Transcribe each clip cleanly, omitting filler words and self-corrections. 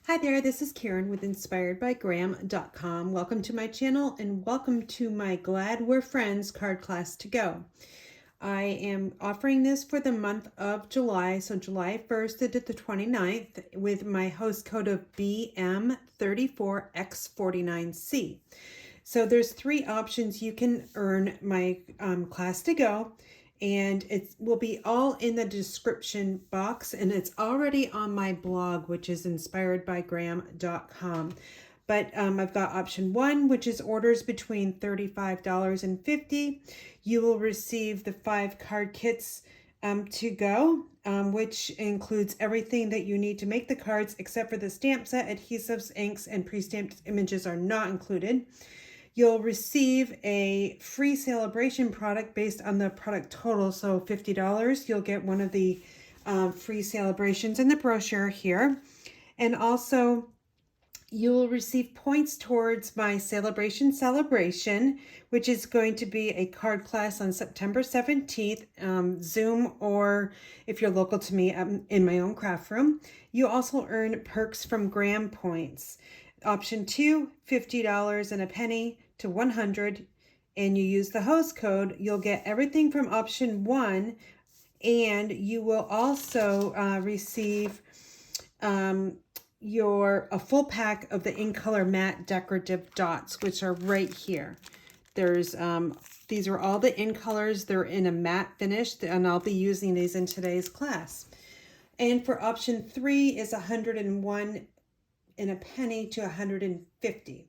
Hi there, this is Karen with InspiredByGram.com. Welcome to my channel and welcome to my Glad We're Friends card class to go. I am offering this for the month of July, so July 1st to the 29th with my host code of BM34X49C. So there's three options you can earn my class to go. And it will be all in the description box, and it's already on my blog, which is inspiredbygram.com. But I've got option one, which is orders between $35 and $50. You will receive the 5 card kits to go, which includes everything that you need to make the cards, except for the stamp set, adhesives, inks, and pre-stamped images are not included. You'll receive a free Sale-abration product based on the product total, so $50. You'll get one of the free Sale-abrations in the brochure here. And also, you'll receive points towards my Sale-abration celebration, which is going to be a card class on September 17th, Zoom, or if you're local to me, in my own craft room. You also earn perks from Gram points. Option 2, $50 and a penny to 100, and you use the host code, you'll get everything from option 1, and you will also receive a full pack of the in color matte decorative dots, which are right here. There's these are all the in colors. They're in a matte finish, and I'll be using these in today's class. And for option 3 is 101 and a penny to 150.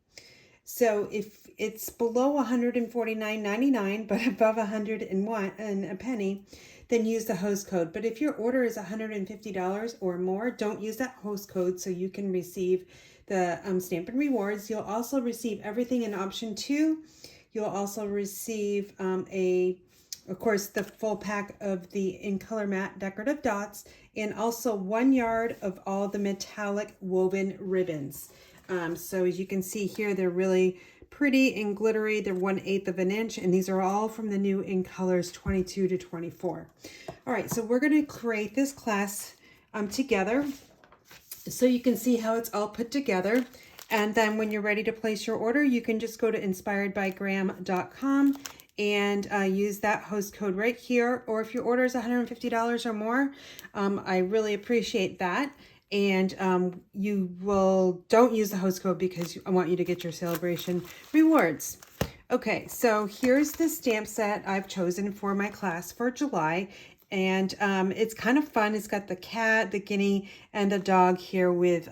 So if it's below $149.99 but above 101 and a penny, then use the host code. But if your order is $150 or more, don't use that host code so you can receive the Stampin' Rewards. You'll also receive everything in option 2. You'll also receive of course, the full pack of the in color matte decorative dots, and also 1 yard of all the metallic woven ribbons. So as you can see here, they're really pretty and glittery. They're 1/8 of an inch, and these are all from the new in colors 22 to 24. All right, so we're going to create this class together so you can see how it's all put together. And then when you're ready to place your order, you can just go to inspiredbygram.com and use that host code right here. Or if your order is $150 or more, I really appreciate that. And don't use the host code because I want you to get your Sale-abration rewards. Okay, so here's the stamp set I've chosen for my class for July. And it's kind of fun. It's got the cat, the guinea, and the dog here with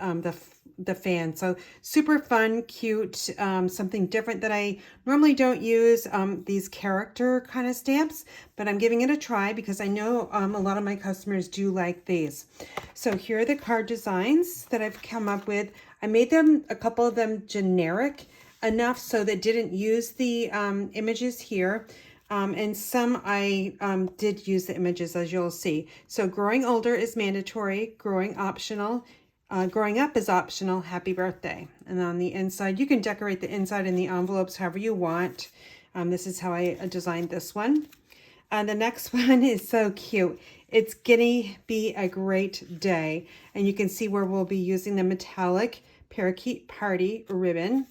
the fan. So super fun, cute, something different that I normally don't use, these character kind of stamps, but I'm giving it a try because I know a lot of my customers do like these. So here are the card designs that I've come up with. I made them, a couple of them generic enough so that didn't use the images here. And some I did use the images, as you'll see. So growing older is mandatory, growing optional, growing up is optional, happy birthday. And on the inside, you can decorate the inside and the envelopes however you want. This is how I designed this one. The next one is so cute. It's gonna be a great day. And you can see where we'll be using the metallic parakeet party ribbon.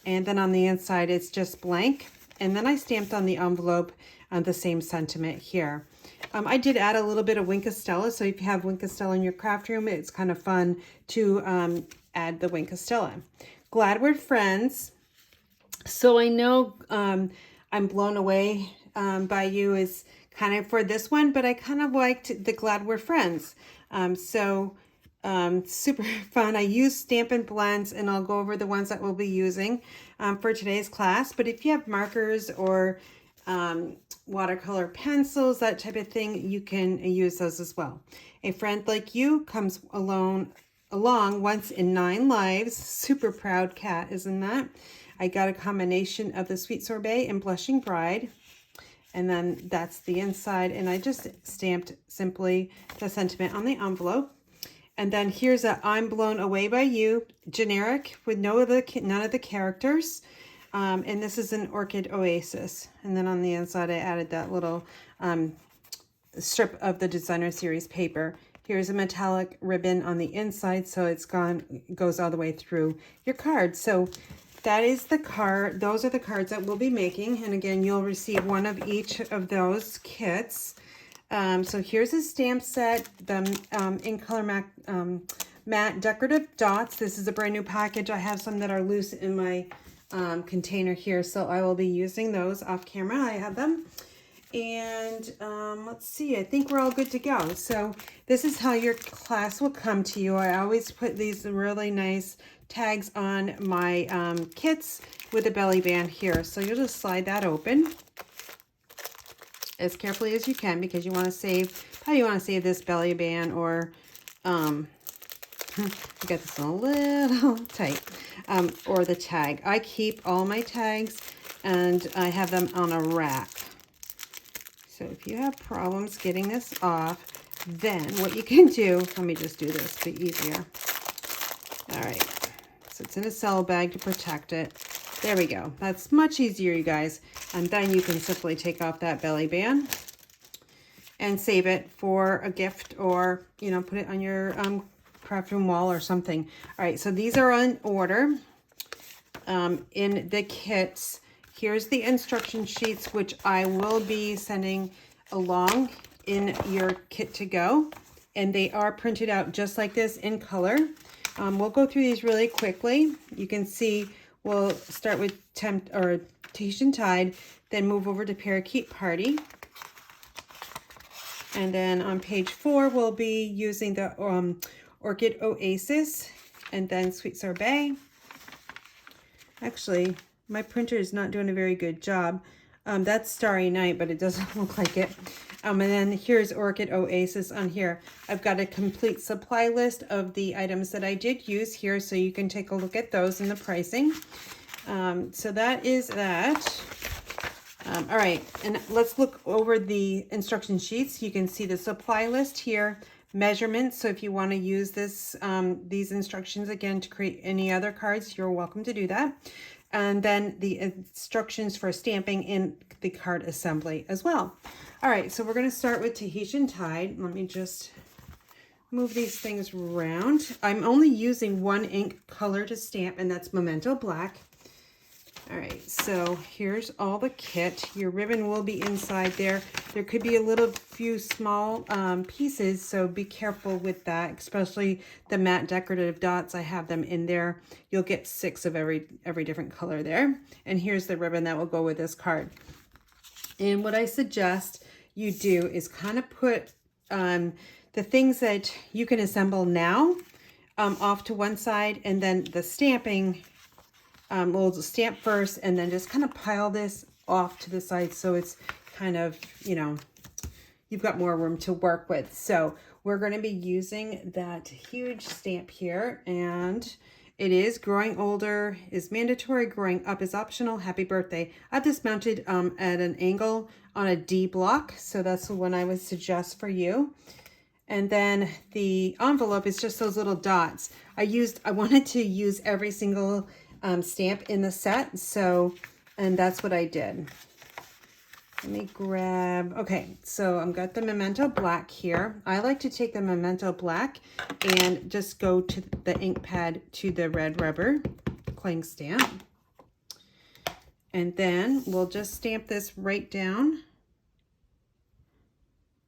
And then on the inside, it's just blank. And then I stamped on the envelope the same sentiment here. I did add a little bit of Wink of Stella, so if you have Wink of Stella in your craft room, it's kind of fun to add the Wink of Stella. Glad We're Friends. So I know I'm blown away by you is kind of for this one, but I kind of liked the Glad We're Friends. Super fun. I use Stampin' Blends, and I'll go over the ones that we'll be using for today's class. But if you have markers or watercolor pencils, that type of thing, you can use those as well. A Friend Like You comes along once in 9 lives. Super proud cat, isn't that? I got a combination of the Sweet Sorbet and Blushing Bride. And then that's the inside. And I just stamped simply the sentiment on the envelope. And then here's a I'm Blown Away by You, generic with none of the characters. And this is an Orchid Oasis. And then on the inside, I added that little strip of the Designer Series paper. Here's a metallic ribbon on the inside, so goes all the way through your card. So that is the card. Those are the cards that we'll be making. And again, you'll receive one of each of those kits. So here's a stamp set, the In Color matte decorative dots. This is a brand new package. I have some that are loose in my container here, so I will be using those off camera. I have them. And let's see, I think we're all good to go. So this is how your class will come to you. I always put these really nice tags on my kits with a belly band here. So you'll just slide that open as carefully as you can, because you want to save, probably you want to save this belly band, or I got this one a little tight, or the tag. I keep all my tags and I have them on a rack. So if you have problems getting this off, then what you can do, let me just do this to be easier. All right, so it's in a cell bag to protect it. There we go. That's much easier, you guys. And then you can simply take off that belly band and save it for a gift, or, you know, put it on your craft room wall or something. All right, so these are in order in the kits. Here's the instruction sheets, which I will be sending along in your kit to go. And they are printed out just like this in color. We'll go through these really quickly. You can see we'll start with Tahitian Tide, then move over to Parakeet Party. And then on page 4, we'll be using the Orchid Oasis, and then Sweet Sorbet. Actually, my printer is not doing a very good job. That's Starry Night, but it doesn't look like it. And then here's Orchid Oasis on here. I've got a complete supply list of the items that I did use here, so you can take a look at those and the pricing. So that is that. All right, and let's look over the instruction sheets. You can see the supply list here, measurements. So if you want to use this, these instructions again to create any other cards, you're welcome to do that. And then the instructions for stamping in the card assembly as well. All right, so we're going to start with Tahitian Tide. Let me just move these things around. I'm only using one ink color to stamp, and that's Memento Black. All right, so here's all the kit. Your ribbon will be inside there. There could be a few small pieces, so be careful with that, especially the matte decorative dots. I have them in there. You'll get 6 of every different color there. And here's the ribbon that will go with this card. And what I suggest you do is kind of put the things that you can assemble now off to one side, and then the stamping, we'll stamp first and then just kind of pile this off to the side, so it's kind of, you know, you've got more room to work with. So we're going to be using that huge stamp here, and it is Growing Older is mandatory, Growing Up is optional, Happy Birthday. I've just mounted at an angle on a D block, so that's the one I would suggest for you. And then the envelope is just those little dots. I wanted to use every single stamp in the set, so, and that's what I did. Let me grab, okay, so I've got the Memento Black here. I like to take the Memento Black and just go to the ink pad to the red rubber cling stamp. And then we'll just stamp this right down.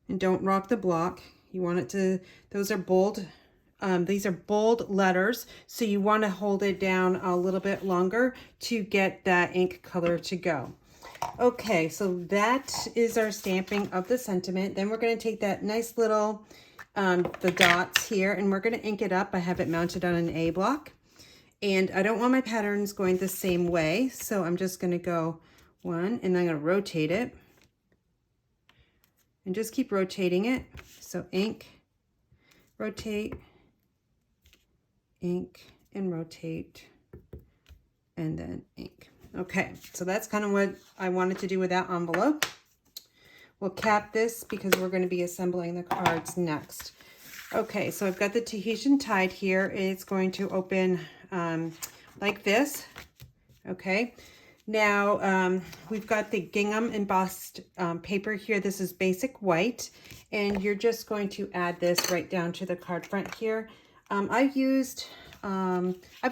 And don't rock the block. You want it to, those are bold. These are bold letters, so you want to hold it down a little bit longer to get that ink color to go. Okay, so that is our stamping of the sentiment. Then we're going to take that nice little, the dots here, and we're going to ink it up. I have it mounted on an A block, and I don't want my patterns going the same way, so I'm just going to go one, and I'm going to rotate it, and just keep rotating it. So ink, rotate, ink, and rotate, and then ink. Okay, so that's kind of what I wanted to do with that envelope. We'll cap this because we're going to be assembling the cards next. Okay, so I've got the Tahitian Tide here. It's going to open like this. Okay, now we've got the gingham embossed paper here. This is basic white, and you're just going to add this right down to the card front here. I've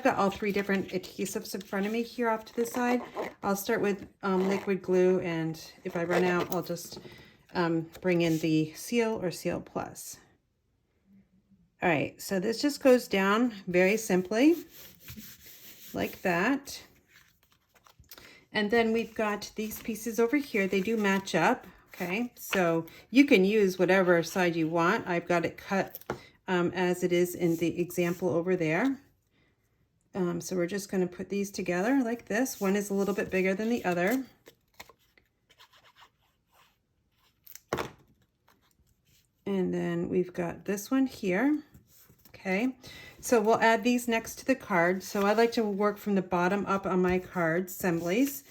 got all 3 different adhesives in front of me here off to the side. I'll start with liquid glue, and if I run out, I'll just bring in the Seal or Seal Plus. All right, so this just goes down very simply, like that. And then we've got these pieces over here. They do match up, okay? So you can use whatever side you want. I've got it cut as it is in the example over there. So we're just going to put these together like this. One is a little bit bigger than the other. And then we've got this one here. Okay, so we'll add these next to the card. So I like to work from the bottom up on my card assemblies.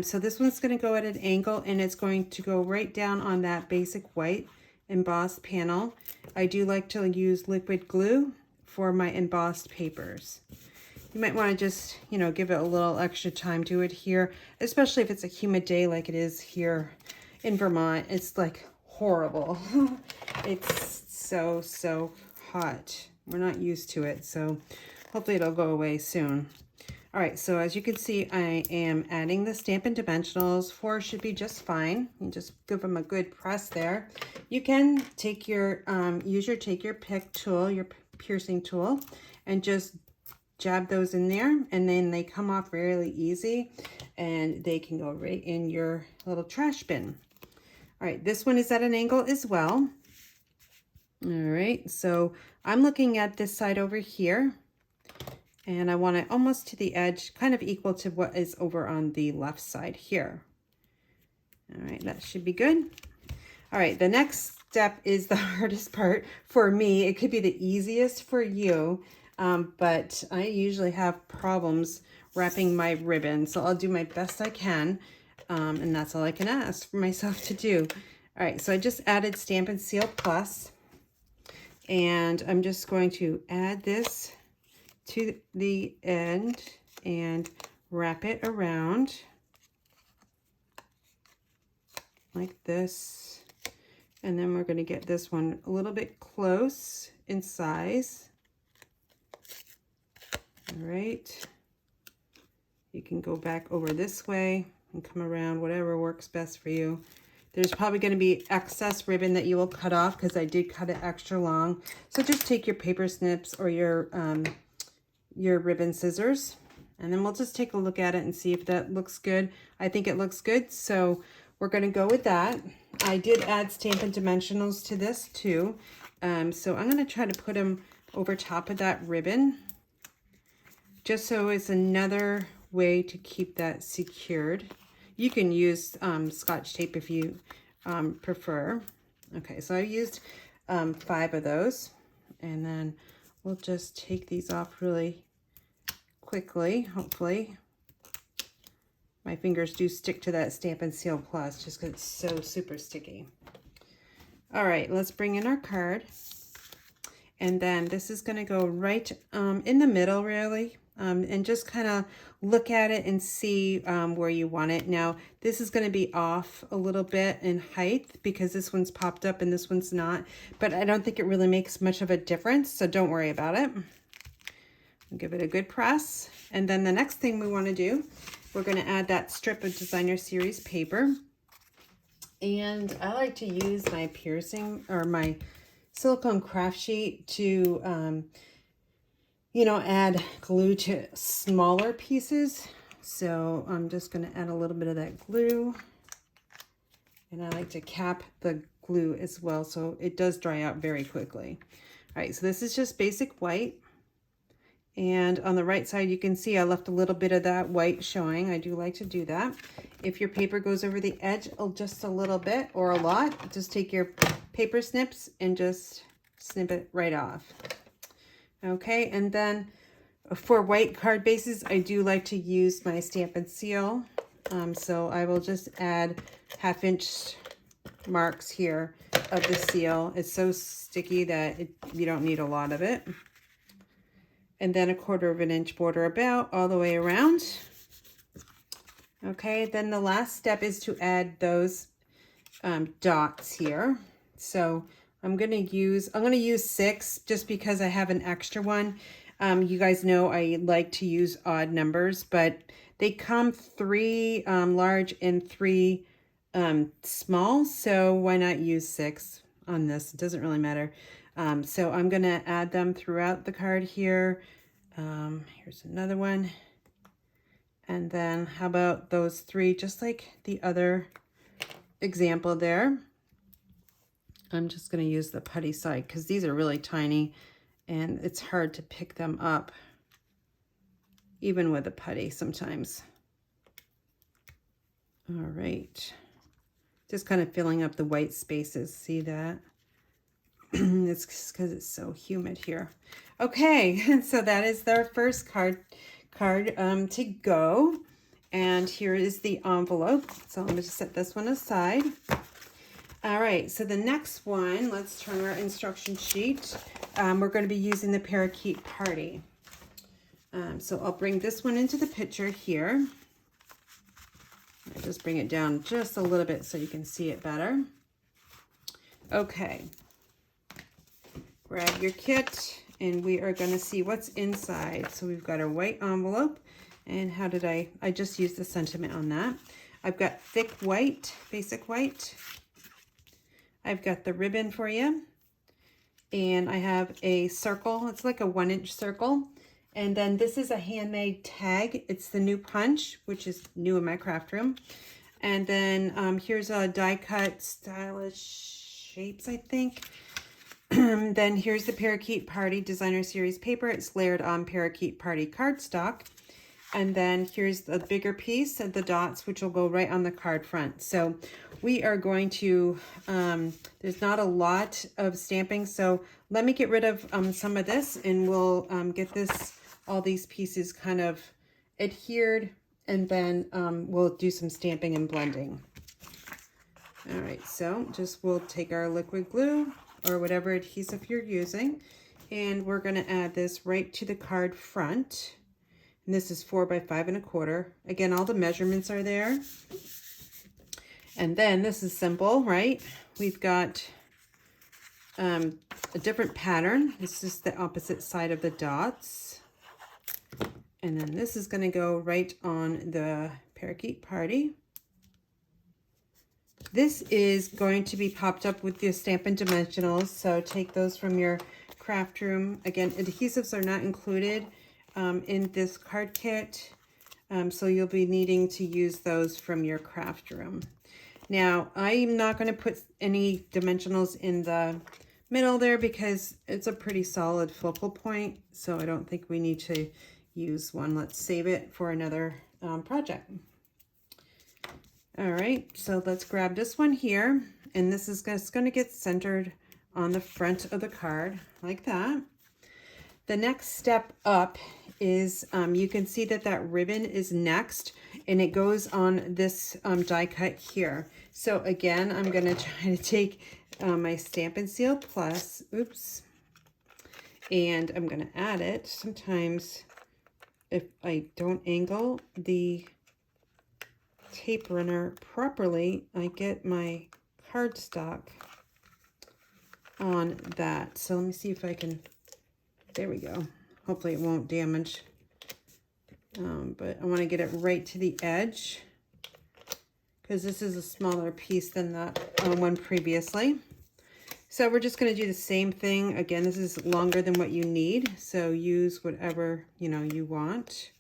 So this one's going to go at an angle, and it's going to go right down on that basic white embossed panel. I do like to use liquid glue for my embossed papers. You might want to just, you know, give it a little extra time to adhere, especially if it's a humid day like it is here in Vermont. It's like horrible. It's so hot. We're not used to it, so hopefully it'll go away soon. All right, so as you can see, I am adding the Stampin' Dimensionals. 4 should be just fine. You just give them a good press there. You can take your, take your pick tool, your piercing tool, and just jab those in there, and then they come off really easy, and they can go right in your little trash bin. All right, this one is at an angle as well. All right, so I'm looking at this side over here, and I want it almost to the edge, kind of equal to what is over on the left side here. All right, that should be good. All right, the next step is the hardest part for me. It could be the easiest for you, but I usually have problems wrapping my ribbon, so I'll do my best I can, and that's all I can ask for myself to do. All right, so I just added Stampin' Seal Plus. And I'm just going to add this to the end and wrap it around like this. And then we're going to get this one a little bit close in size. All right. You can go back over this way and come around, whatever works best for you. There's probably going to be excess ribbon that you will cut off because I did cut it extra long. So just take your paper snips or your ribbon scissors, and then we'll just take a look at it and see if that looks good. I think it looks good, so we're going to go with that. I did add Stampin' Dimensionals to this too, so I'm going to try to put them over top of that ribbon, just so it's another way to keep that secured. You can use Scotch tape if you prefer. Okay, so I used 5 of those, and then we'll just take these off really quickly, hopefully. My fingers do stick to that Stampin' Seal Plus just because it's so super sticky. All right, let's bring in our card. And then this is going to go right in the middle, really. And just kind of look at it and see where you want it. Now, this is going to be off a little bit in height because this one's popped up and this one's not. But I don't think it really makes much of a difference, so don't worry about it. I'll give it a good press. And then the next thing we want to do, we're going to add that strip of Designer Series paper. And I like to use my piercing or my silicone craft sheet to you know, add glue to smaller pieces. So I'm just going to add a little bit of that glue. And I like to cap the glue as well, so it does dry out very quickly. All right, so this is just basic white. And on the right side, you can see I left a little bit of that white showing. I do like to do that. If your paper goes over the edge just a little bit or a lot, just take your paper snips and just snip it right off. Okay, and then for white card bases, I do like to use my Stampin' Seal. So I will just add 1/2 inch marks here of the seal. It's so sticky that you don't need a lot of it. And then 1/4 inch border about all the way around. Okay, then the last step is to add those dots here. So I'm gonna use 6 just because I have an extra one. You guys know I like to use odd numbers, but they come 3 large and 3 small, so why not use 6 on this? It doesn't really matter. So I'm gonna add them throughout the card here. Here's another one. And then how about those 3, just like the other example there. I'm just going to use the putty side because these are really tiny and it's hard to pick them up even with a putty sometimes. All right, just kind of filling up the white spaces. See that? It's because it's so humid here. Okay, so that is our first card to go. And here is the envelope. So I'm going to set this one aside. All right, so the next one, let's turn our instruction sheet. We're going to be using the Parakeet Party. So I'll bring this one into the picture here. I'll just bring it down just a little bit so you can see it better. Okay. Grab your kit and we are going to see what's inside. So we've got a white envelope. And how did I just used the sentiment on that. I've got thick white, basic white. I've got the ribbon for you. And I have a circle. It's like a 1-inch circle. And then this is a handmade tag. It's the new punch, which is new in my craft room. And then here's a die cut stylish shapes, I think. Then here's the Parakeet Party Designer Series paper. It's layered on Parakeet Party cardstock. And then here's the bigger piece of the dots, which will go right on the card front. So we are going to, there's not a lot of stamping. So let me get rid of some of this and we'll get all these pieces kind of adhered. And then we'll do some stamping and blending. All right, so we'll take our liquid glue or whatever adhesive you're using. And we're gonna add this right to the card front. And this is 4 by 5 1/4. Again, all the measurements are there. And then this is simple, right? We've got a different pattern. This is the opposite side of the dots. And then this is going to go right on the Parakeet Party. This is going to be popped up with the Stampin' Dimensionals. So take those from your craft room. Again, adhesives are not included in this card kit, so you'll be needing to use those from your craft room. Now, I'm not going to put any dimensionals in the middle there because it's a pretty solid focal point, so I don't think we need to use one. Let's save it for another project. All right, so let's grab this one here, and this is just going to get centered on the front of the card like that. The next step up is you can see that ribbon is next and it goes on this die cut here. So again, I'm going to try to take my Stampin' Seal Plus, and I'm going to add it. Sometimes if I don't angle the tape runner properly, I get my cardstock on that. So let me see if I can. There we go. Hopefully it won't damage. But I want to get it right to the edge because this is a smaller piece than that one previously. So we're just going to do the same thing. Again, this is longer than what you need. So use whatever, you want.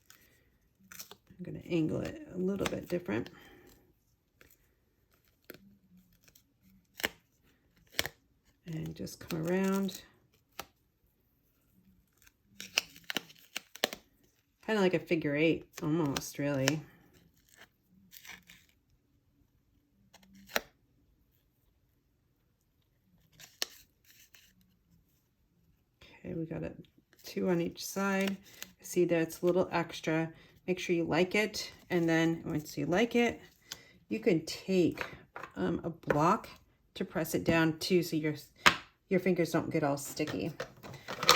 I'm going to angle it a little bit different. And just come around. Kind of like a figure 8, almost, really. Okay, we got 2 on each side. See that it's a little extra. Make sure you like it, and then once you like it, you can take a block to press it down too, so your fingers don't get all sticky.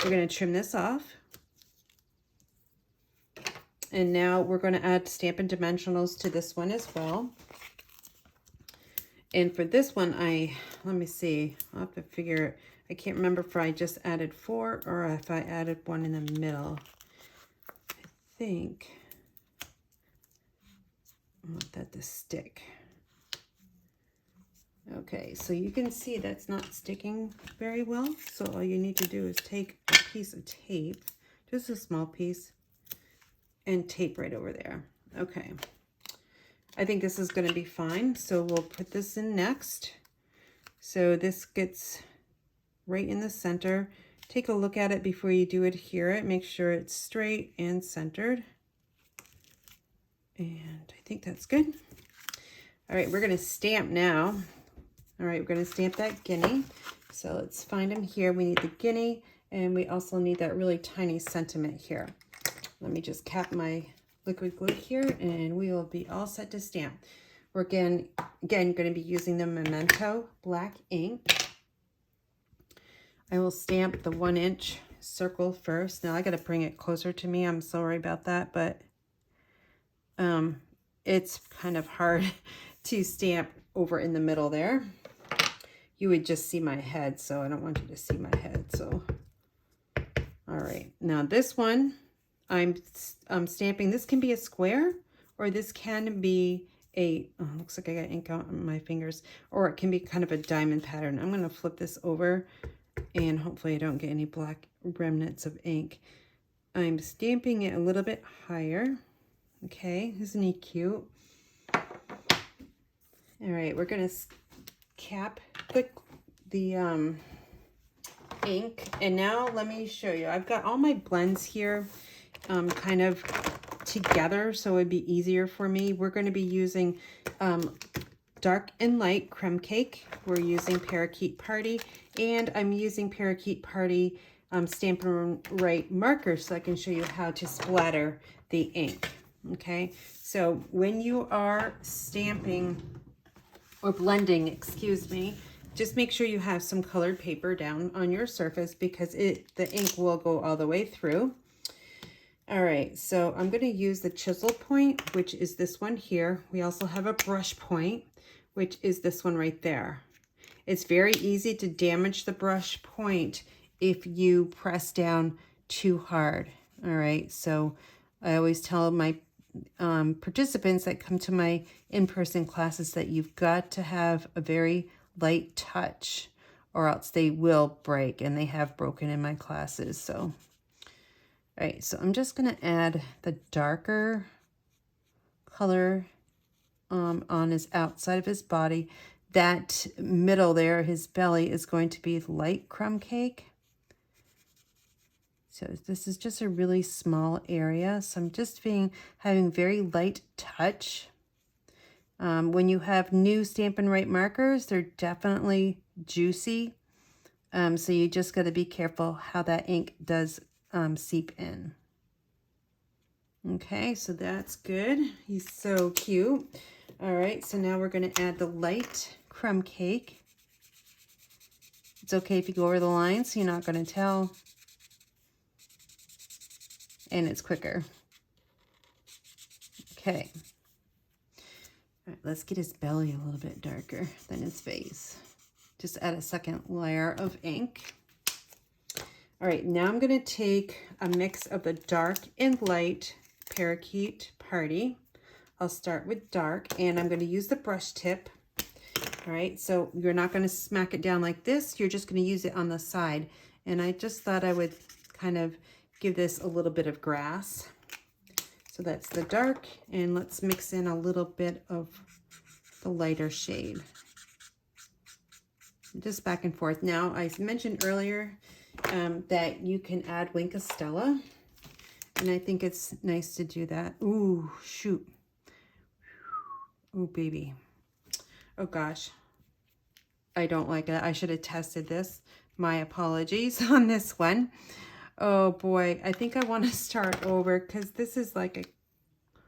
We're going to trim this off. And now we're going to add Stampin' Dimensionals to this one as well. And for this one, let me see, I'll have to figure, I can't remember if I just added 4 or if I added one in the middle. I think I want that to stick. Okay, so you can see that's not sticking very well. So all you need to do is take a piece of tape, just a small piece, and tape right over there. Okay, I think this is going to be fine. So we'll put this in next. So this gets right in the center. Take a look at it before you do adhere it. Make sure it's straight and centered. And I think that's good. All right, we're going to stamp now. All right, we're going to stamp that guinea. So let's find them here. We need the guinea, and we also need that really tiny sentiment here. Let me just cap my liquid glue here, and we will be all set to stamp. We're again going to be using the Memento black ink. I will stamp the 1-inch circle first. Now I got to bring it closer to me. I'm sorry about that, but it's kind of hard to stamp over in the middle there. You would just see my head, so I don't want you to see my head. So, all right. Now this one, I'm stamping. This can be a square, or this can be a, oh, looks like I got ink on my fingers, or it can be kind of a diamond pattern. I'm going to flip this over, and hopefully I don't get any black remnants of ink. I'm stamping it a little bit higher. Okay, isn't he cute? All right, we're going to cap the ink, and now let me show you. I've got all my blends here kind of together, so it'd be easier for me. We're going to be using dark and light creme cake. We're using Parakeet Party, and I'm using Parakeet Party Stampin' Right markers so I can show you how to splatter the ink. Okay, so when you are stamping or blending, excuse me, just make sure you have some colored paper down on your surface, because the ink will go all the way through. All right, so I'm going to use the chisel point, which is this one here. We also have a brush point, which is this one right there. It's very easy to damage the brush point if you press down too hard. All right, so I always tell my participants that come to my in-person classes that you've got to have a very light touch, or else they will break, and they have broken in my classes. So, all right, so I'm just going to add the darker color on his outside of his body. That middle there, his belly, is going to be light crumb cake. So this is just a really small area. So I'm just having very light touch. When you have new Stampin' Right markers, they're definitely juicy. So you just got to be careful how that ink does seep in. Okay, so that's good. He's so cute. All right, so now we're going to add the light crumb cake. It's okay if you go over the line, so you're not going to tell. And it's quicker. Okay. All right, let's get his belly a little bit darker than his face. Just add a second layer of ink. All right, now I'm going to take a mix of the dark and light Parakeet Party. I'll start with dark, and I'm going to use the brush tip. All right, so you're not going to smack it down like this. You're just going to use it on the side. And I just thought I would kind of give this a little bit of grass. So that's the dark, and let's mix in a little bit of the lighter shade. Just back and forth. Now, I mentioned earlier that you can add Wink of Stella, and I think it's nice to do that. Ooh, shoot. Ooh, baby. Oh, gosh. I don't like it. I should have tested this. My apologies on this one. Oh boy, I think I want to start over because this is like a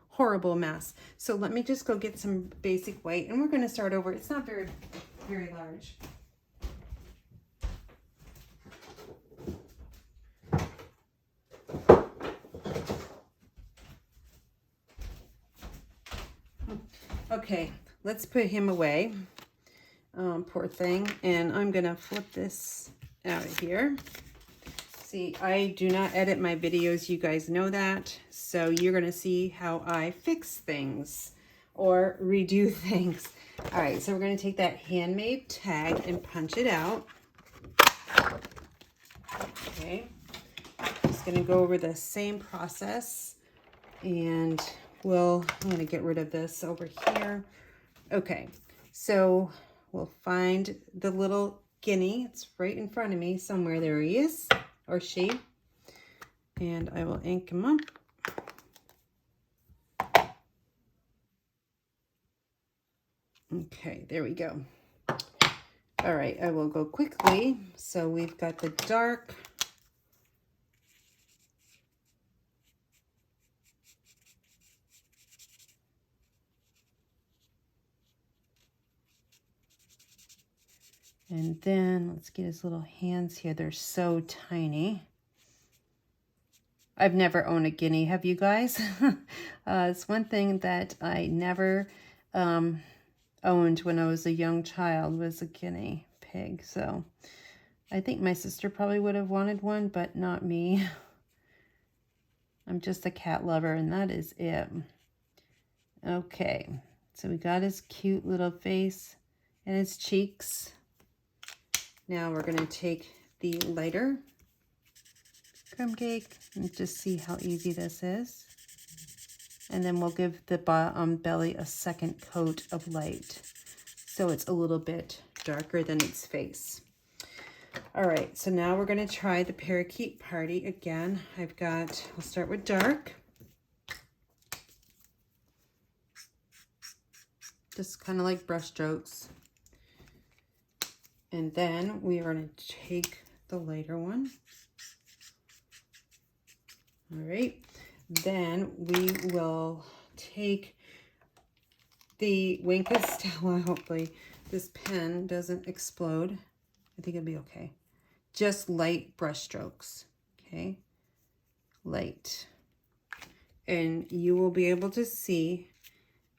horrible mess. So let me just go get some basic white, and we're going to start over. It's not very, very large. Okay, let's put him away. Poor thing. And I'm gonna flip this out of here. See, I do not edit my videos, you guys know that. So you're gonna see how I fix things or redo things. All right, so we're gonna take that handmade tag and punch it out. Okay, just gonna go over the same process, and I'm gonna get rid of this over here. Okay, so we'll find the little guinea. It's right in front of me somewhere. There he is, or she. And I will ink him up. Okay, there we go. All right, I will go quickly. So we've got the dark. And then let's get his little hands here. They're so tiny. I've never owned a guinea, have you guys? It's one thing that I never owned when I was a young child, was a guinea pig. So I think my sister probably would have wanted one, but not me. I'm just a cat lover, and that is it. Okay, so we got his cute little face and his cheeks. Now we're going to take the lighter crumb cake and just see how easy this is. And then we'll give the belly a second coat of light, so it's a little bit darker than its face. All right, so now we're going to try the parakeet party again. We'll start with dark. Just kind of like brush strokes. And then we are going to take the lighter one. All right, then we will take the Wink of Stella. Hopefully this pen doesn't explode. I think it'll be okay. Just light brush strokes, okay? Light. And you will be able to see,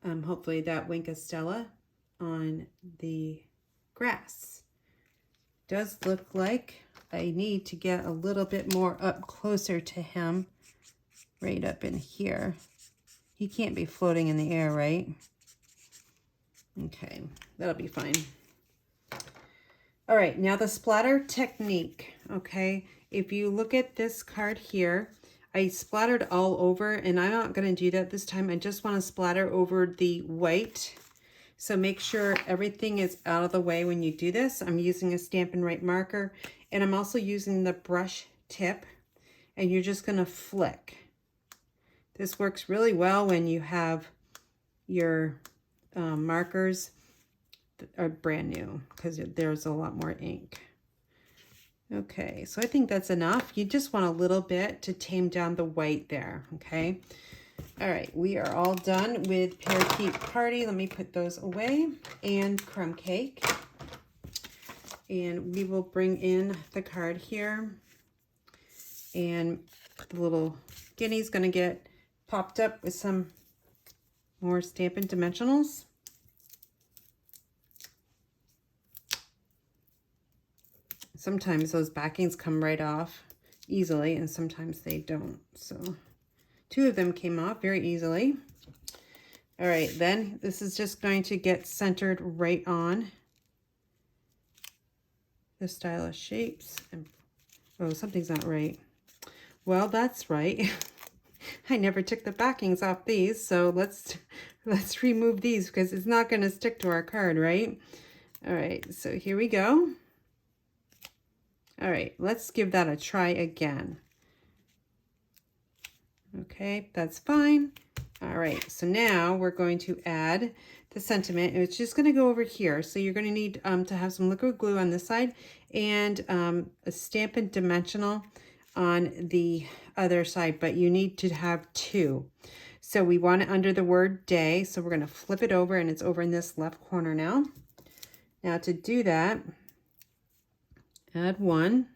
hopefully, that Wink of Stella on the grass. Does look like I need to get a little bit more up closer to him, right up in here. He can't be floating in the air, right? Okay, that'll be fine. All right, now the splatter technique, okay? If you look at this card here, I splattered all over, and I'm not gonna do that this time. I just wanna splatter over the white. So make sure everything is out of the way when you do this. I'm using a Stampin' Up marker, and I'm also using the brush tip, and you're just gonna flick. This works really well when you have your markers that are brand new, because there's a lot more ink. Okay, so I think that's enough. You just want a little bit to tame down the white there, okay? All right, we are all done with Parakeet Party. Let me put those away, and Crumb Cake. And we will bring in the card here, and the little guinea's gonna get popped up with some more Stampin' Dimensionals. Sometimes those backings come right off easily, and sometimes they don't. So 2 of them came off very easily. All right, then this is just going to get centered right on the stylish shapes. And oh, something's not right. Well, that's right. I never took the backings off these, so let's remove these, because it's not going to stick to our card, right? All right, so here we go. All right, let's give that a try again. Okay, that's fine. All right, so now we're going to add the sentiment, and it's just going to go over here. So you're going to need to have some liquid glue on this side, and a Stampin' Dimensional on the other side, but you need to have 2. So we want it under the word day, so we're going to flip it over, and it's over in this left corner now. Now to do that, add 1,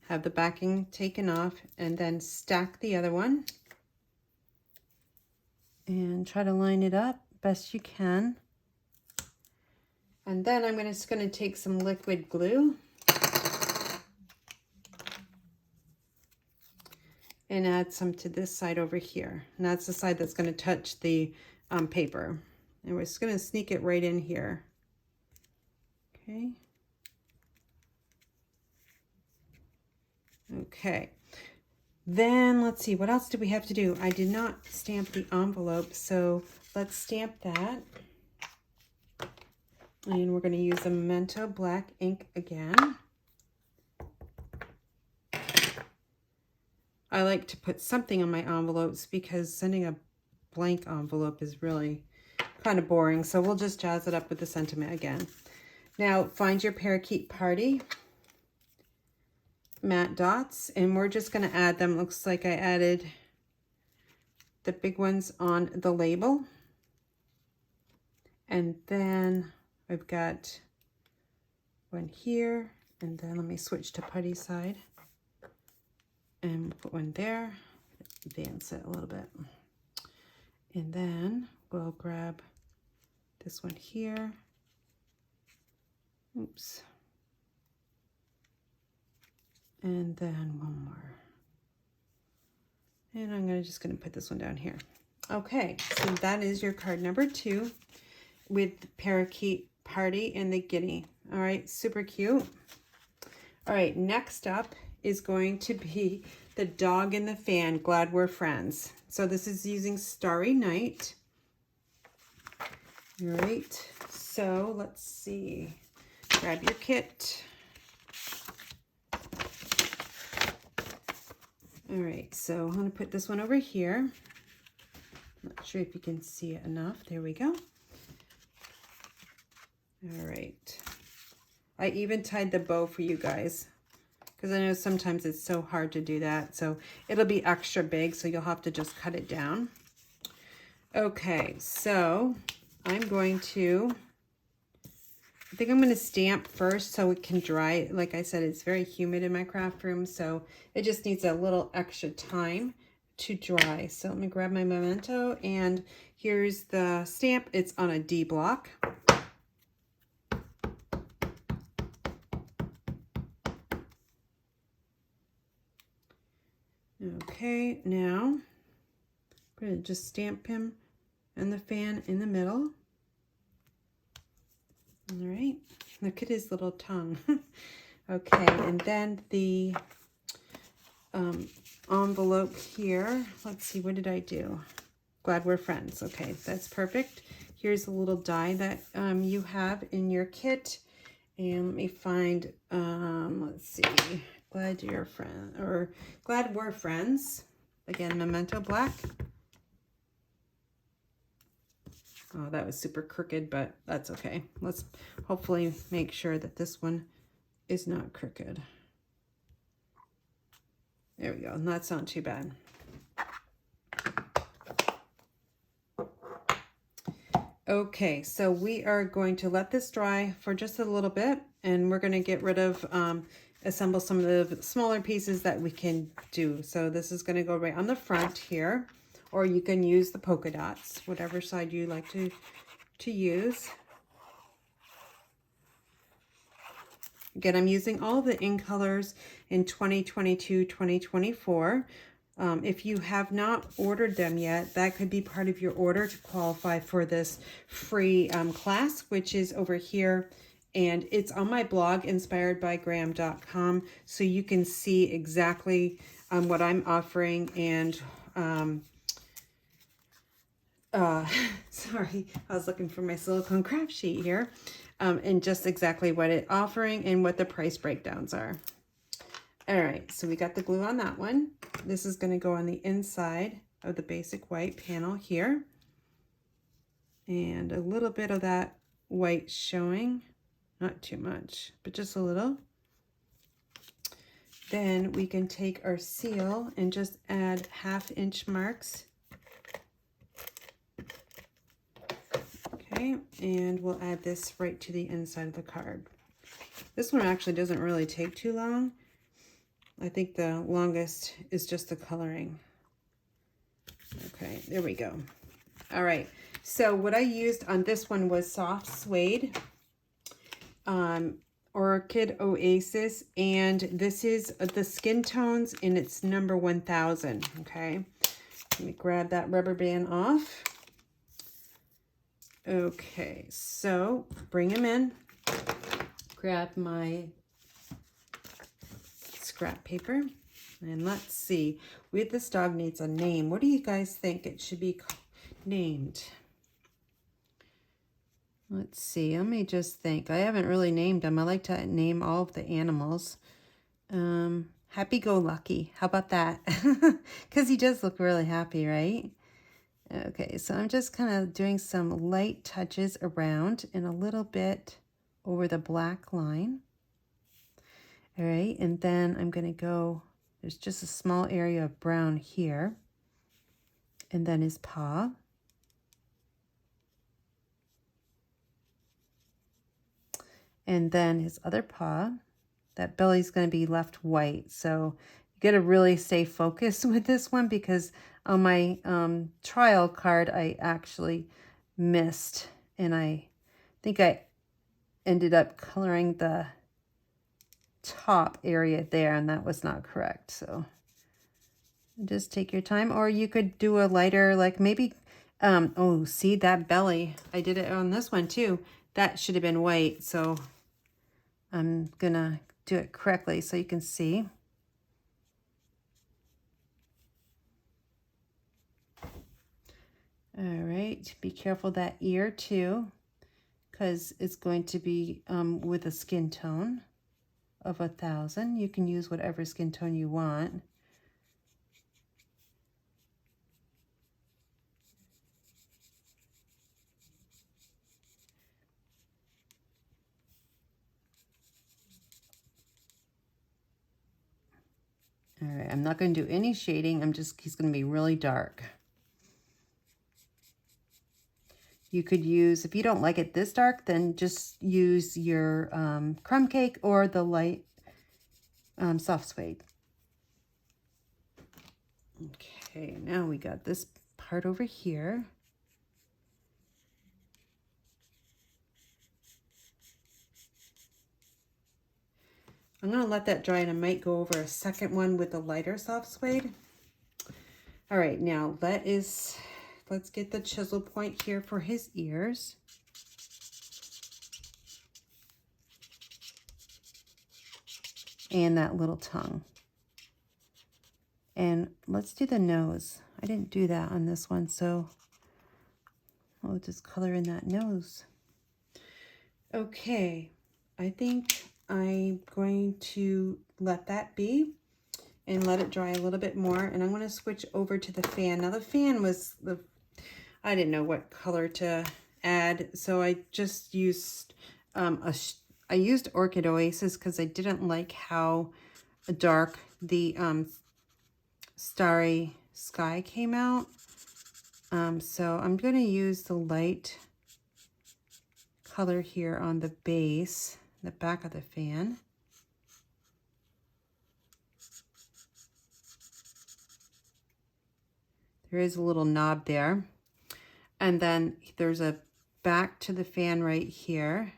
have the backing taken off, and then stack the other one. And try to line it up best you can. And then I'm just going to take some liquid glue and add some to this side over here. And that's the side that's going to touch the paper. And we're just going to sneak it right in here. Okay. Okay. Then let's see, what else do we have to do? I did not stamp the envelope, so let's stamp that. And we're going to use the Memento black ink again. I like to put something on my envelopes because sending a blank envelope is really kind of boring. So we'll just jazz it up with the sentiment again. Now find your parakeet party matte dots, and we're just going to add them. Looks like I added the big ones on the label. And then I've got one here, and then let me switch to putty side and put one there, advance it a little bit. And then we'll grab this one here. Oops. And then one more. And I'm just gonna put this one down here. Okay, so that is your card number 2 with the parakeet party and the guinea. All right, super cute. All right, next up is going to be the dog and the fan, Glad We're Friends. So this is using Starry Night. All right, so let's see. Grab your kit. All right, so I'm going to put this one over here. Not sure if you can see it enough. There we go. All right. I even tied the bow for you guys because I know sometimes it's so hard to do that. So it'll be extra big, so you'll have to just cut it down. Okay, so I'm going to, I think I'm going to stamp first so it can dry. Like I said, it's very humid in my craft room, so it just needs a little extra time to dry. So let me grab my Memento, and here's the stamp. It's on a D block. Okay, now I'm going to just stamp him and the fan in the middle. All right, look at his little tongue. Okay, and then the envelope here. Let's see, what did I do? Glad We're Friends. Okay, that's perfect. Here's a little die that you have in your kit. And let me find, let's see, Glad You're Friend, or Glad We're Friends. Again, Memento black. Oh, that was super crooked, but that's okay. Let's hopefully make sure that this one is not crooked. There we go. That's not too bad. Okay, so we are going to let this dry for just a little bit, and we're going to get rid of, assemble some of the smaller pieces that we can do. So this is going to go right on the front here. Or you can use the polka dots, whatever side you like to use. Again, I'm using all the ink colors in 2022, 2024. If you have not ordered them yet, that could be part of your order to qualify for this free class, which is over here. And it's on my blog, inspiredbygraham.com, so you can see exactly what I'm offering and sorry, I was looking for my silicone craft sheet here, and just exactly what it's offering and what the price breakdowns are. All right, so we got the glue on that one. This is going to go on the inside of the basic white panel here. And a little bit of that white showing, not too much, but just a little. Then we can take our seal and just add 1/2 inch marks. Okay, and we'll add this right to the inside of the card. This one actually doesn't really take too long. I think the longest is just the coloring. Okay, there we go. All right, so what I used on this one was soft suede. Orchid Oasis, and this is the skin tones, and it's number 1000. Okay, let me grab that rubber band off. Okay, so bring them in. Grab my scrap paper, and let's see. This dog needs a name. What do you guys think it should be named? Let's see. Let me just think. I haven't really named them. I like to name all of the animals. Happy-go-lucky. How about that? Because he does look really happy, right? Okay, so I'm just kind of doing some light touches around and a little bit over the black line. All right, and then I'm going to go, there's just a small area of brown here. And then his paw. And then his other paw. That belly's going to be left white. So you got to really stay focused with this one, because on my trial card, I actually missed. And I think I ended up coloring the top area there, and that was not correct. So just take your time, or you could do a lighter, like maybe, oh, see that belly? I did it on this one too. That should have been white. So I'm gonna do it correctly so you can see. All right, be careful that ear too, because it's going to be with a skin tone of 1000. You can use whatever skin tone you want. All right, I'm not going to do any shading. He's going to be really dark. You could use, if you don't like it this dark, then just use your crumb cake or the light soft suede. Okay, now we got this part over here. I'm going to let that dry, and I might go over a second one with the lighter soft suede. All right, now let's get the chisel point here for his ears. And that little tongue. And let's do the nose. I didn't do that on this one, so I'll just color in that nose. Okay, I think I'm going to let that be and let it dry a little bit more. And I'm going to switch over to the fan. Now the fan was I didn't know what color to add, so I just used I used Orchid Oasis because I didn't like how dark the Starry Sky came out. So I'm going to use the light color here on the base, the back of the fan. There is a little knob there. And then there's a back to the fan right here.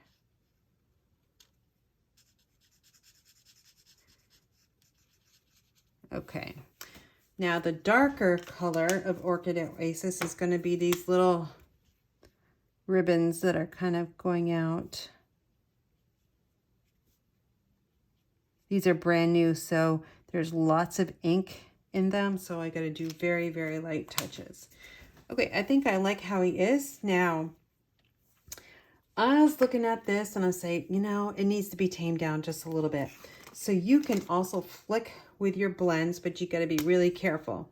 Okay. Now the darker color of Orchid Oasis is going to be these little ribbons that are kind of going out. These are brand new, so there's lots of ink in them, so I got to do very, very light touches. Okay, I think I like how he is. Now, I was looking at this and I say, you know, it needs to be tamed down just a little bit. So you can also flick with your blends, but you got to be really careful.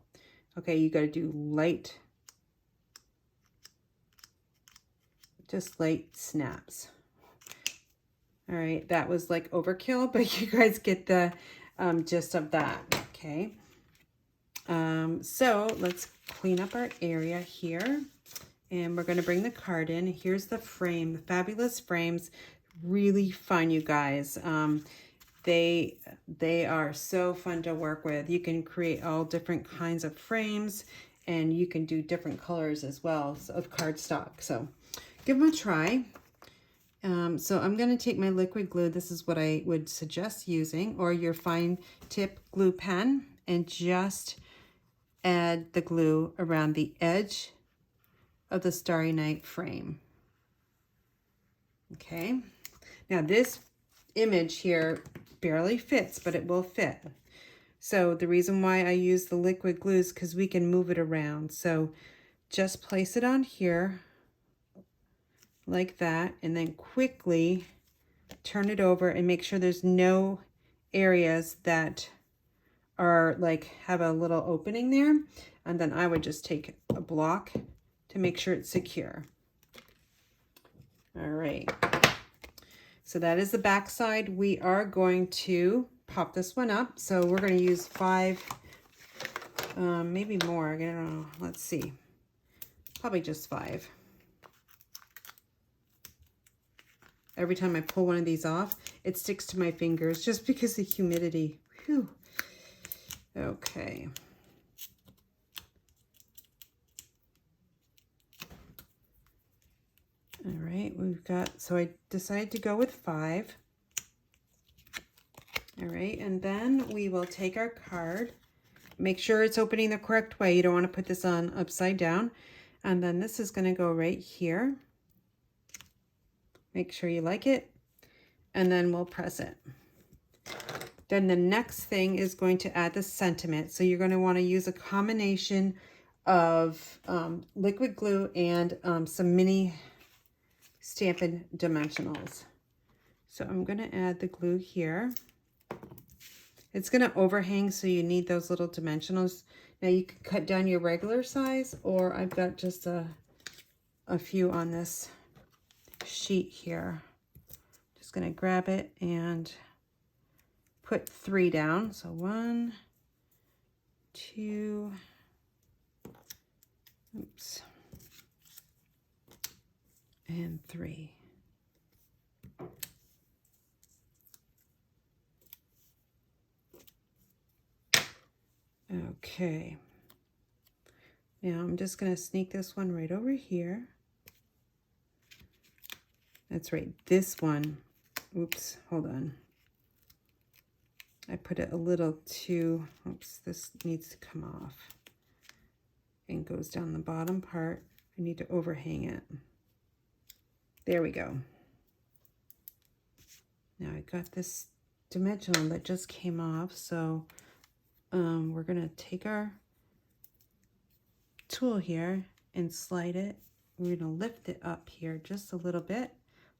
Okay, you got to do light, just light snaps. All right, that was like overkill, but you guys get the gist of that. Okay. So let's clean up our area here, and we're going to bring the card in. Here's the frame, the fabulous frames, really fun, you guys. They are so fun to work with. You can create all different kinds of frames, and you can do different colors as well of cardstock. So give them a try. So I'm going to take my liquid glue. This is what I would suggest using, or your fine tip glue pen, and just add the glue around the edge of the Starry Night frame. Okay, now this image here barely fits, but it will fit. So the reason why I use the liquid glue is because we can move it around. So just place it on here like that, and then quickly turn it over and make sure there's no areas that are like have a little opening there. And then I would just take a block to make sure it's secure. All right, so that is the back side. We are going to pop this one up. So we're going to use 5, maybe more, I don't know, let's see, probably just 5. Every time I pull one of these off, it sticks to my fingers just because of the humidity. Whew. Okay. All right, we've got, so I decided to go with 5. All right, and then we will take our card. Make sure it's opening the correct way. You don't want to put this on upside down. And then this is going to go right here. Make sure you like it. And then we'll press it. Then the next thing is going to add the sentiment. So you're going to want to use a combination of liquid glue and some mini Stampin' dimensionals. So I'm going to add the glue here. It's going to overhang, so you need those little dimensionals. Now you can cut down your regular size, or I've got just a few on this sheet here. Just going to grab it and put 3 down. So 1, 2, oops, and 3. Okay. Now I'm just going to sneak this one right over here. That's right, this one. Oops, hold on. I put it a little too, oops, this needs to come off and goes down the bottom part. I need to overhang it. There we go. Now I got this dimensional that just came off, so we're gonna take our tool here and slide it. We're gonna lift it up here just a little bit,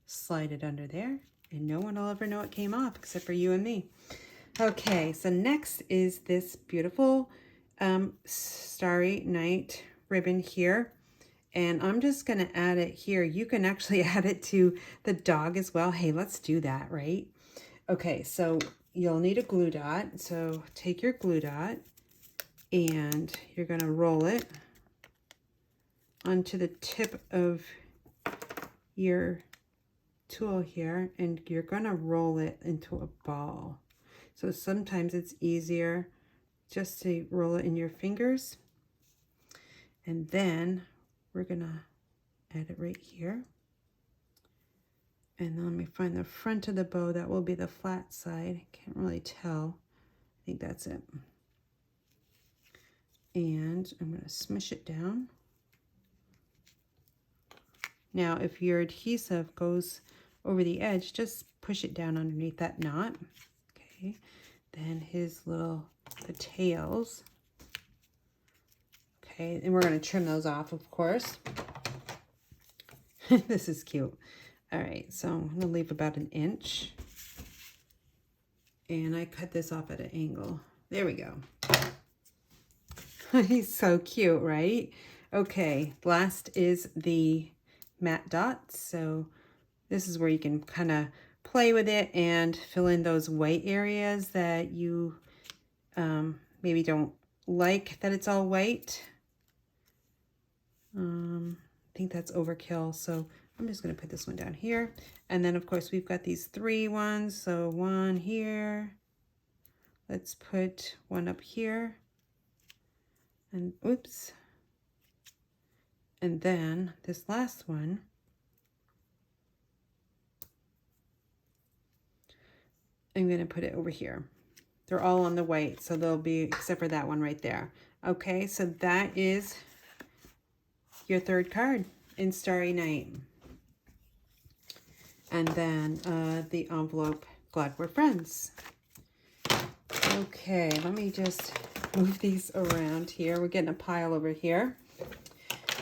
slide it under there, and no one will ever know it came off except for you and me. Okay, so next is this beautiful Starry Night ribbon here. And I'm just going to add it here. You can actually add it to the dog as well. Hey, let's do that, right? Okay, so you'll need a glue dot. So take your glue dot and you're going to roll it onto the tip of your tool here. And you're going to roll it into a ball. So sometimes it's easier just to roll it in your fingers. And then we're gonna add it right here. And then let me find the front of the bow. That will be the flat side. Can't really tell. I think that's it. And I'm gonna smush it down. Now, if your adhesive goes over the edge, just push it down underneath that knot. Okay, then the tails. Okay, and we're going to trim those off, of course. This is cute. All right, so I'm going to leave about 1 inch. And I cut this off at an angle. There we go. He's so cute, right? Okay, last is the matte dots. So this is where you can kind of play with it and fill in those white areas that you maybe don't like that it's all white. I think that's overkill, so I'm just going to put this one down here. And then, of course, we've got these 3 ones. So 1 here. Let's put 1 up here. And oops. And then this last one. I'm going to put it over here. They're all on the white, so they'll be, except for that one right there. Okay, so that is your third card in Starry Night. And then the envelope, Glad We're Friends. Okay, let me just move these around here. We're getting a pile over here.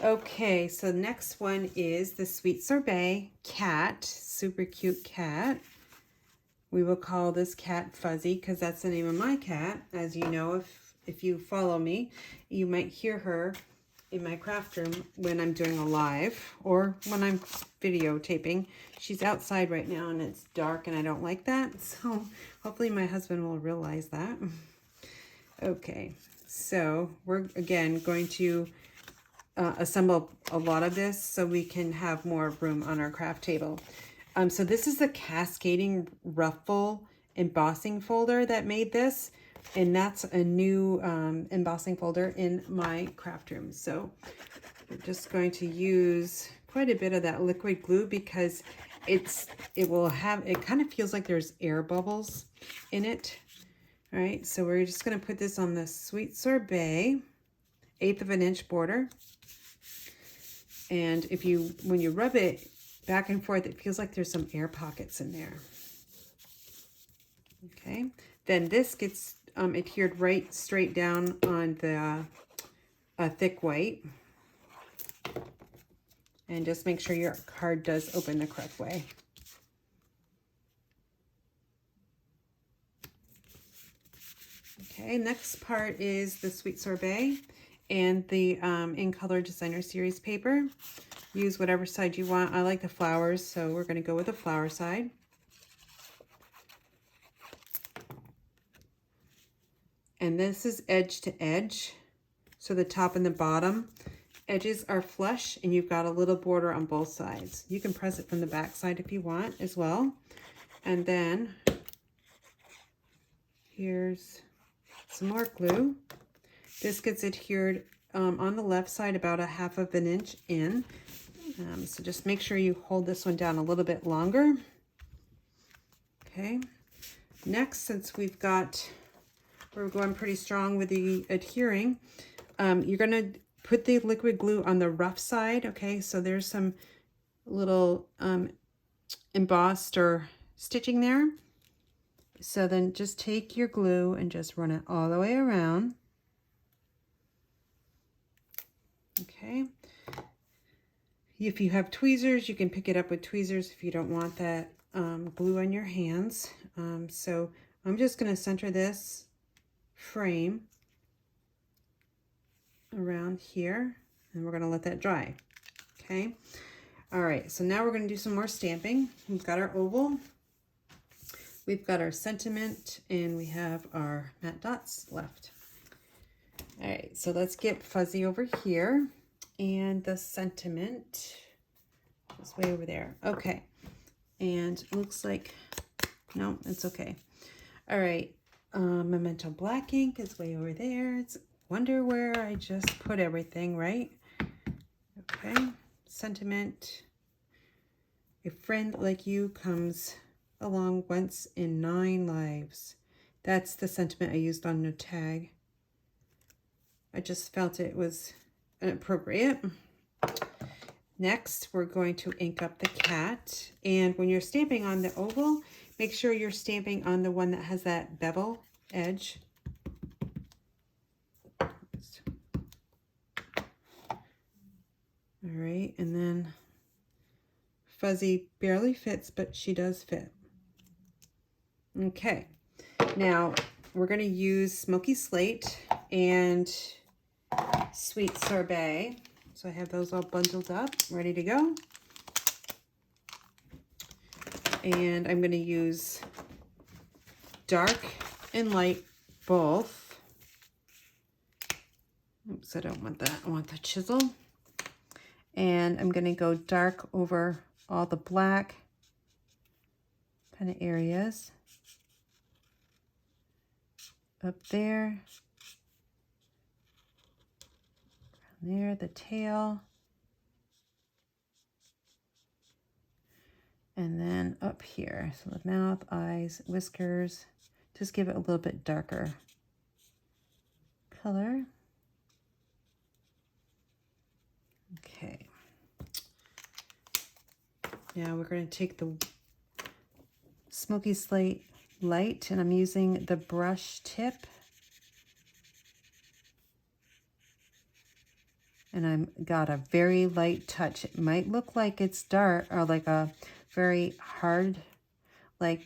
Okay, so the next one is the Sweet Sorbet cat, super cute cat. We will call this cat Fuzzy because that's the name of my cat. As you know, if you follow me, you might hear her in my craft room when I'm doing a live or when I'm videotaping. She's outside right now and it's dark and I don't like that. So hopefully my husband will realize that. Okay, so we're again going to assemble a lot of this so we can have more room on our craft table. So this is the cascading ruffle embossing folder that made this, and that's a new embossing folder in my craft room. So we're just going to use quite a bit of that liquid glue because it kind of feels like there's air bubbles in it. All right, so we're just going to put this on the Sweet Sorbet 1/8 of an inch border. And when you rub it back and forth, it feels like there's some air pockets in there. Okay, then this gets adhered right straight down on the thick white. And just make sure your card does open the correct way. Okay, next part is the Sweet Sorbet and the In Color Designer Series paper. Use whatever side you want. I like the flowers, so we're going to go with the flower side. And this is edge to edge. So the top and the bottom edges are flush and you've got a little border on both sides. You can press it from the back side if you want as well. And then here's some more glue. This gets adhered on the left side about 1/2 inch in. So just make sure you hold this one down a little bit longer. Okay. Next, since we're going pretty strong with the adhering, you're going to put the liquid glue on the rough side. Okay, so there's some little embossed or stitching there. So then just take your glue and just run it all the way around. Okay. If you have tweezers, you can pick it up with tweezers if you don't want that glue on your hands. So I'm just going to center this frame around here and we're going to let that dry. Okay. All right. So now we're going to do some more stamping. We've got our oval. We've got our sentiment and we have our matte dots left. All right. So let's get Fuzzy over here. And the sentiment is way over there. Okay. And it looks like, no, it's okay. All right. Memento black ink is way over there. It's wonder where I just put everything, right? Okay. Sentiment. A friend like you comes along once in 9 lives. That's the sentiment I used on the tag. I just felt it was appropriate. Next, we're going to ink up the cat. And when you're stamping on the oval, make sure you're stamping on the one that has that bevel edge. All right, and then Fuzzy barely fits, but she does fit. Okay, now we're going to use Smoky Slate and Sweet Sorbet. So I have those all bundled up, ready to go. And I'm going to use dark and light both. Oops, I don't want that. I want the chisel. And I'm going to go dark over all the black kind of areas. Up there. There, the tail. And then up here, so the mouth, eyes, whiskers, just give it a little bit darker color. Okay. Now we're going to take the Smoky Slate Light, and I'm using the brush tip. And I've got a very light touch. It might look like it's dark or like a very hard, like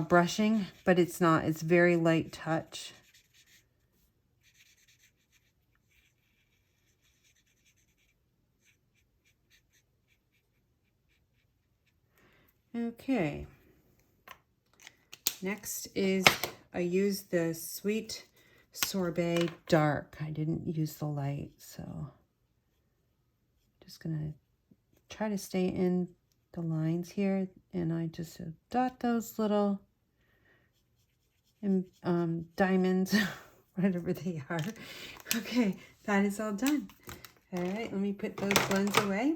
brushing, but it's not. It's very light touch. Okay. Next is I used the Sweet Sorbet Dark. I didn't use the light, so just gonna try to stay in the lines here, and I just dot those little diamonds, whatever they are. Okay, that is all done. All right, let me put those blends away,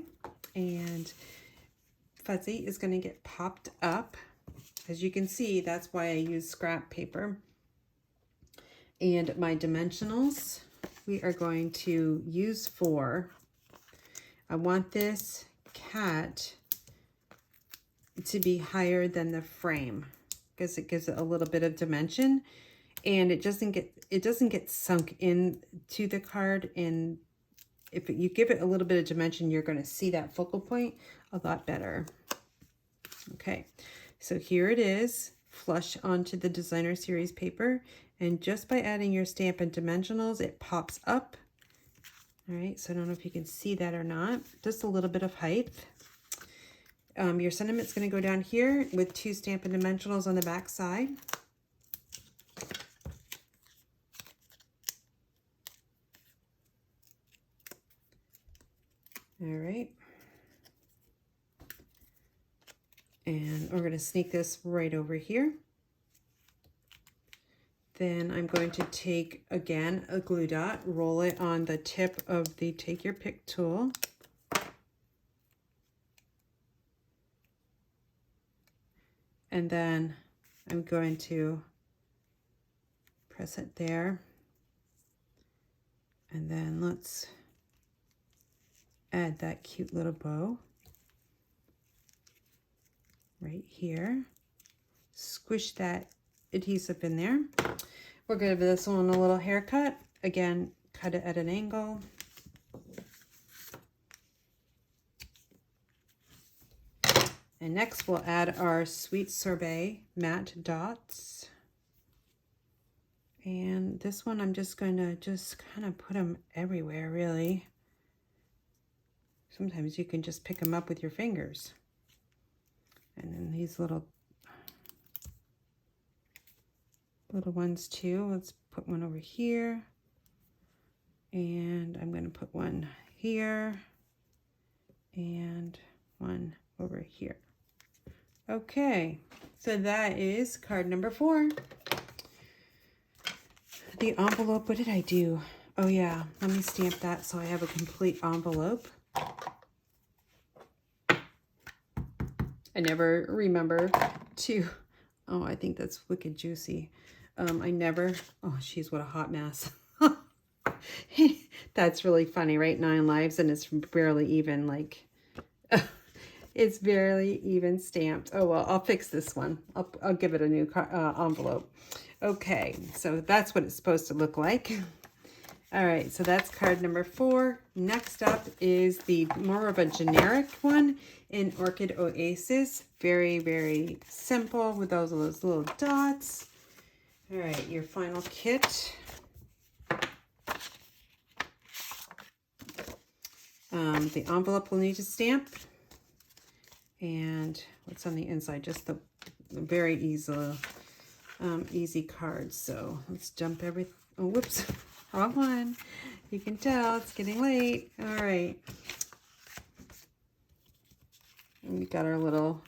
and Fuzzy is going to get popped up. As you can see, that's why I use scrap paper. And my dimensionals, we are going to use 4. I want this cat to be higher than the frame because it gives it a little bit of dimension, and it doesn't get sunk into the card. And if you give it a little bit of dimension, you're going to see that focal point a lot better. Okay, so here it is, flush onto the designer series paper, and just by adding your Stampin' Dimensionals, it pops up. All right, so I don't know if you can see that or not, just a little bit of height. Your sentiment's going to go down here with 2 Stampin' Dimensionals on the back side. All right. And we're going to sneak this right over here. Then I'm going to take, again, a glue dot, roll it on the tip of the Take Your Pick tool. And then I'm going to press it there. And then let's add that cute little bow right here. Squish that adhesive in there. We're going to give this one a little haircut. Again, cut it at an angle. And next we'll add our Sweet Sorbet matte dots. And this one I'm just going to kind of put them everywhere, really. Sometimes you can just pick them up with your fingers. And then these little ones too. Let's put one over here. And I'm going to put one here. And one over here. Okay, so that is card number 4. The envelope, what did I do? Oh yeah, let me stamp that so I have a complete envelope. I never remember to, oh, I think that's wicked juicy. I never, oh, geez, what a hot mess. That's really funny, right? 9 lives and it's barely even, like, it's barely even stamped. Oh, well, I'll fix this one. I'll give it a new envelope. Okay, so that's what it's supposed to look like. All right, so that's card number 4. Next up is the more of a generic one in Orchid Oasis. Very, very simple with those little dots. All right, your final kit. The envelope will need to stamp. And what's on the inside? Just the very easy cards. So let's jump everything. Oh, whoops. Wrong one. You can tell it's getting late. All right. And we got our little,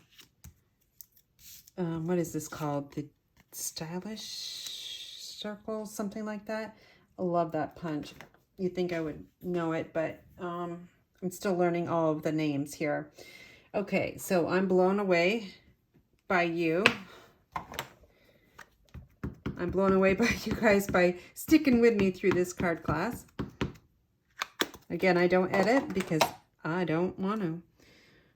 what is this called? The Stylish Circle, something like that. I love that punch. You'd think I would know it, but I'm still learning all of the names here. Okay, so I'm blown away by you. I'm blown away by you guys by sticking with me through this card class. Again, I don't edit because I don't want to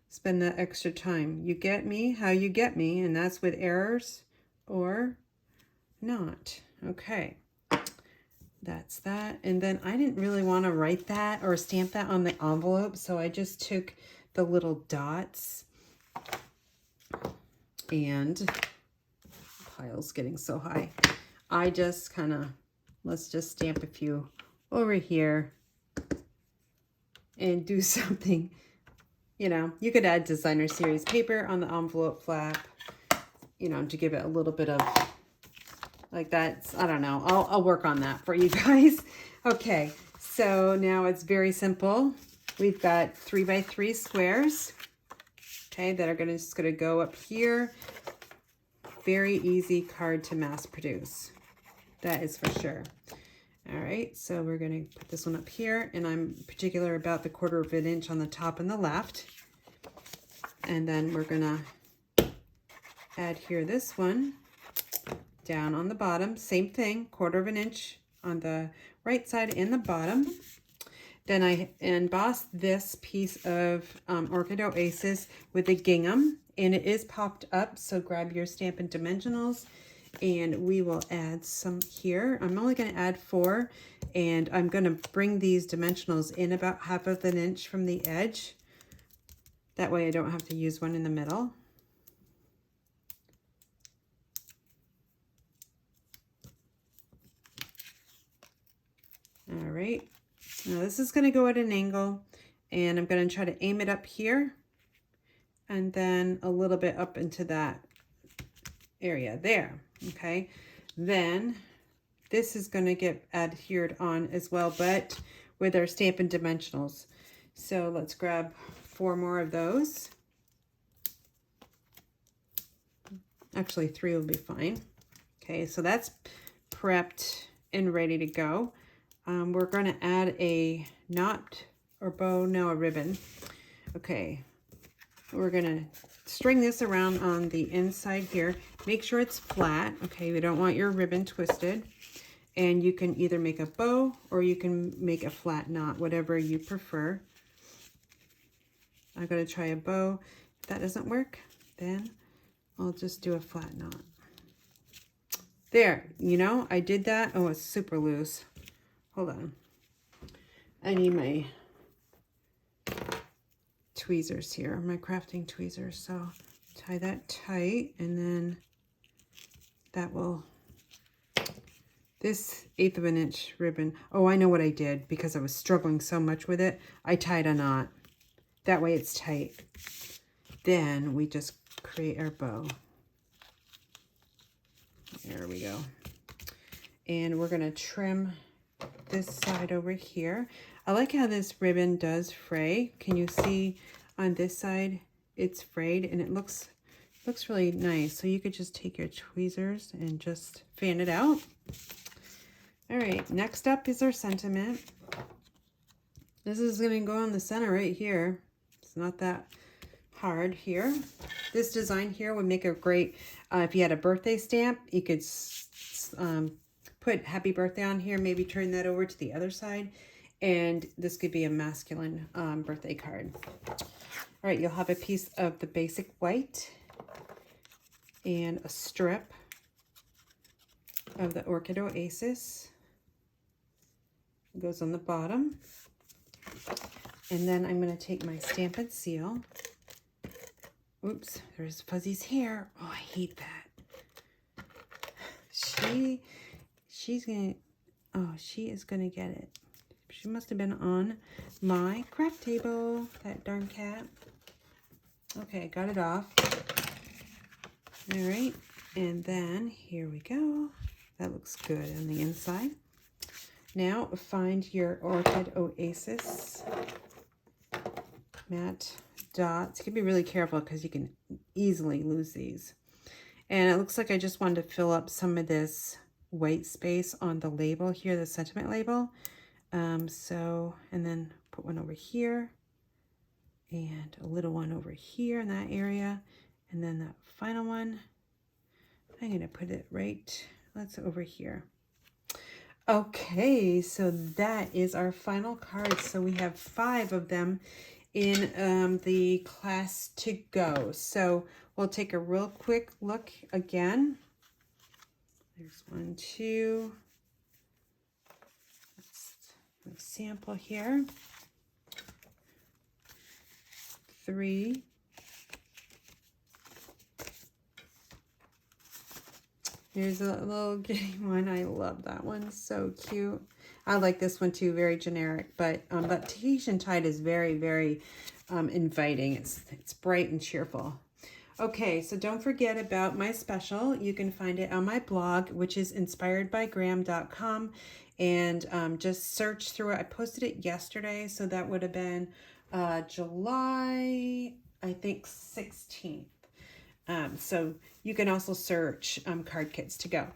spend that extra time. You get me how you get me, and that's with errors or not. Okay, that's that. And then I didn't really want to write that or stamp that on the envelope, so I just took the little dots, and pile's getting so high. I just kind of, let's just stamp a few over here and do something. You know, you could add designer series paper on the envelope flap, you know, to give it a little bit of like that. I don't know. I'll work on that for you guys. Okay, so now it's very simple. We've got 3x3 squares, okay, that are just gonna go up here. Very easy card to mass produce. That is for sure. All right, so we're going to put this one up here, and I'm particular about the 1/4 of an inch on the top and the left. And then we're going to add here this one down on the bottom. Same thing, 1/4 of an inch on the right side and the bottom. Then I embossed this piece of Orchid Oasis with a gingham, and it is popped up, so grab your Stampin' Dimensionals. And we will add some here. I'm only going to add 4, and I'm going to bring these dimensionals in about 1/2 of an inch from the edge. That way I don't have to use one in the middle. All right, now this is going to go at an angle, and I'm going to try to aim it up here and then a little bit up into that area there. Okay, then this is going to get adhered on as well, but with our Stampin' Dimensionals. So let's grab 4 more of those. Actually, 3 will be fine. Okay, so that's prepped and ready to go. We're going to add a knot or bow, no, a ribbon. Okay, we're going to string this around on the inside here. Make sure it's flat. Okay, we don't want your ribbon twisted. And you can either make a bow or you can make a flat knot, whatever you prefer. I'm going to try a bow. If that doesn't work, then I'll just do a flat knot. There, you know, I did that. Oh, it's super loose. Hold on. I need my tweezers here, my crafting tweezers. So tie that tight, and then that will, this 1/8 of an inch ribbon. Oh, I know what I did because I was struggling so much with it. I tied a knot. That way it's tight. Then we just create our bow. There we go. And we're going to trim this side over here. I like how this ribbon does fray. Can you see on this side it's frayed, and it looks really nice. So you could just take your tweezers and just fan it out. All right, next up is our sentiment. This is going to go in the center right here. It's not that hard here. This design here would make a great, if you had a birthday stamp, you could put happy birthday on here, maybe turn that over to the other side, and this could be a masculine birthday card. All right, you'll have a piece of the basic white and a strip of the Orchid Oasis. It goes on the bottom. And then I'm going to take my Stampin' Seal. Oops, there's Fuzzy's hair. Oh, I hate that. She's going to, oh, she is going to get it. She must have been on my craft table, that darn cat. Okay, got it off. All right, and then here we go. That looks good on the inside. Now find your Orchid Oasis matte dots. You can be really careful because you can easily lose these. And it looks like I just wanted to fill up some of this white space on the label here, the sentiment label. And then put one over here. and a little one over here in that area, and then that final one, I'm going to put it right, that's over here. Okay, so that is our final card. So we have 5 of them in the class to go. So we'll take a real quick look again. There's 1, 2. Let's do a sample here. 3. Here's a little kitty one. I love that one. So cute. I like this one too. Very generic, but that Tahitian tide is very, very inviting. It's bright and cheerful. Okay, so don't forget about my special. You can find it on my blog, which is inspiredbygram.com, and just search through it. I posted it yesterday, so that would have been July, I think, 16th. So you can also search card kits to go.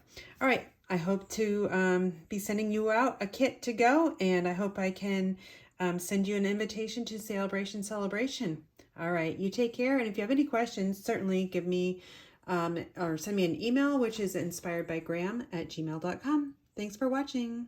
All right, I hope to be sending you out a kit to go, and I hope I can send you an invitation to Sale-abration Celebration. All right, you take care, and if you have any questions, certainly give me or send me an email, which is inspiredbygram@gmail.com. Thanks for watching.